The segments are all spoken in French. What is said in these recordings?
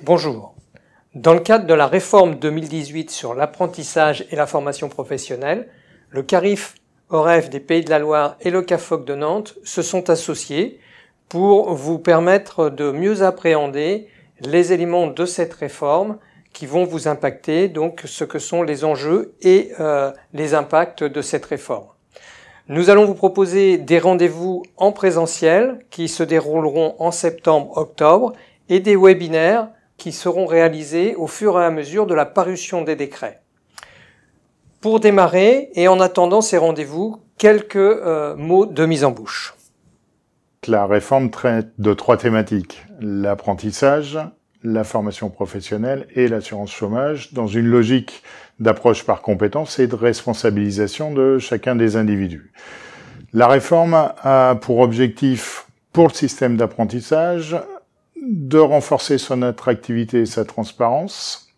Bonjour. Dans le cadre de la réforme 2018 sur l'apprentissage et la formation professionnelle, le CARIF OREF des Pays de la Loire et le CAFOC de Nantes se sont associés pour vous permettre de mieux appréhender les éléments de cette réforme qui vont vous impacter, donc ce que sont les enjeux et les impacts de cette réforme. Nous allons vous proposer des rendez-vous en présentiel qui se dérouleront en septembre-octobre et des webinaires qui seront réalisés au fur et à mesure de la parution des décrets. Pour démarrer, et en attendant ces rendez-vous, quelques mots de mise en bouche. La réforme traite de 3 thématiques: l'apprentissage, la formation professionnelle et l'assurance chômage, dans une logique d'approche par compétences et de responsabilisation de chacun des individus. La réforme a pour objectif, pour le système d'apprentissage, de renforcer son attractivité et sa transparence,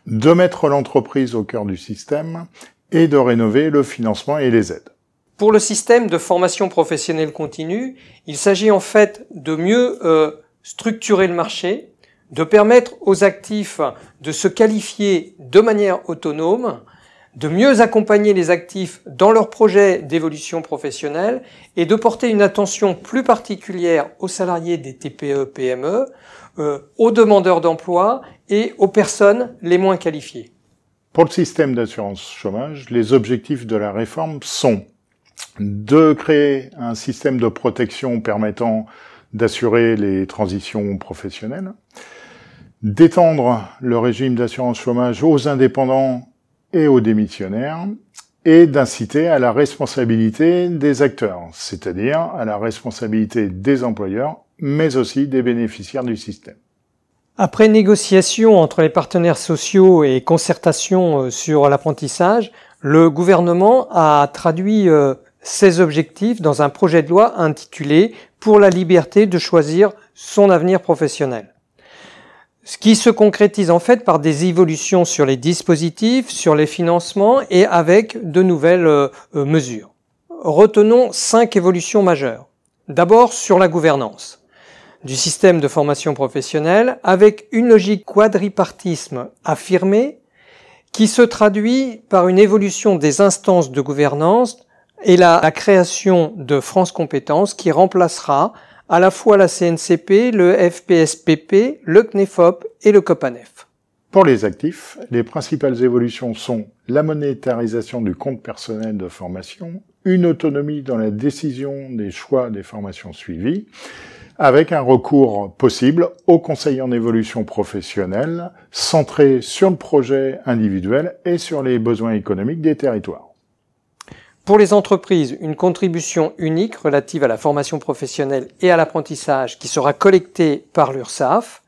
de mettre l'entreprise au cœur du système et de rénover le financement et les aides. Pour le système de formation professionnelle continue, il s'agit en fait de mieux structurer le marché, de permettre aux actifs de se qualifier de manière autonome, de mieux accompagner les actifs dans leurs projets d'évolution professionnelle et de porter une attention plus particulière aux salariés des TPE-PME, aux demandeurs d'emploi et aux personnes les moins qualifiées. Pour le système d'assurance chômage, les objectifs de la réforme sont de créer un système de protection permettant d'assurer les transitions professionnelles, d'étendre le régime d'assurance chômage aux indépendants et aux démissionnaires, et d'inciter à la responsabilité des acteurs, c'est-à-dire à la responsabilité des employeurs, mais aussi des bénéficiaires du système. Après négociation entre les partenaires sociaux et concertation sur l'apprentissage, le gouvernement a traduit ses objectifs dans un projet de loi intitulé « Pour la liberté de choisir son avenir professionnel ». Ce qui se concrétise en fait par des évolutions sur les dispositifs, sur les financements et avec de nouvelles mesures. Retenons 5 évolutions majeures. D'abord sur la gouvernance du système de formation professionnelle avec une logique quadripartisme affirmée qui se traduit par une évolution des instances de gouvernance et la création de France Compétences qui remplacera à la fois la CNCP, le FPSPP, le CNEFOP et le COPANEF. Pour les actifs, les principales évolutions sont la monétarisation du compte personnel de formation, une autonomie dans la décision des choix des formations suivies, avec un recours possible au conseil en évolution professionnelle, centré sur le projet individuel et sur les besoins économiques des territoires. Pour les entreprises, une contribution unique relative à la formation professionnelle et à l'apprentissage qui sera collectée par l'URSSAF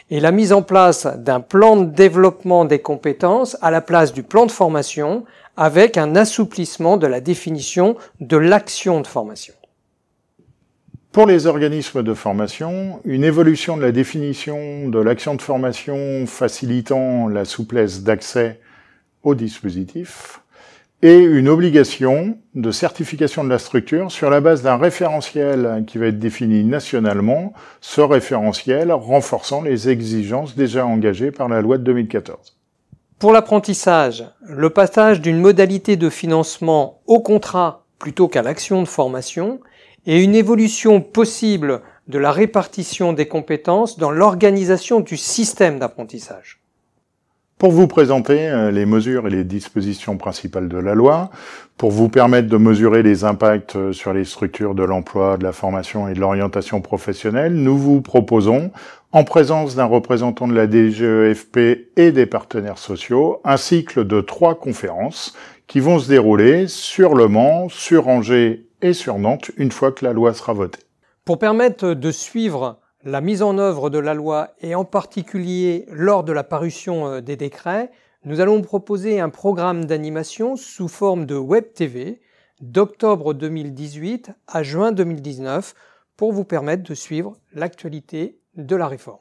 et la mise en place d'un plan de développement des compétences à la place du plan de formation avec un assouplissement de la définition de l'action de formation. Pour les organismes de formation, une évolution de la définition de l'action de formation facilitant la souplesse d'accès au dispositif, et une obligation de certification de la structure sur la base d'un référentiel qui va être défini nationalement, ce référentiel renforçant les exigences déjà engagées par la loi de 2014. Pour l'apprentissage, le passage d'une modalité de financement au contrat plutôt qu'à l'action de formation et une évolution possible de la répartition des compétences dans l'organisation du système d'apprentissage. Pour vous présenter les mesures et les dispositions principales de la loi, pour vous permettre de mesurer les impacts sur les structures de l'emploi, de la formation et de l'orientation professionnelle, nous vous proposons, en présence d'un représentant de la DGEFP et des partenaires sociaux, un cycle de 3 conférences qui vont se dérouler sur Le Mans, sur Angers et sur Nantes une fois que la loi sera votée. Pour permettre de suivre la mise en œuvre de la loi et en particulier lors de la parution des décrets, nous allons proposer un programme d'animation sous forme de Web TV d'octobre 2018 à juin 2019 pour vous permettre de suivre l'actualité de la réforme.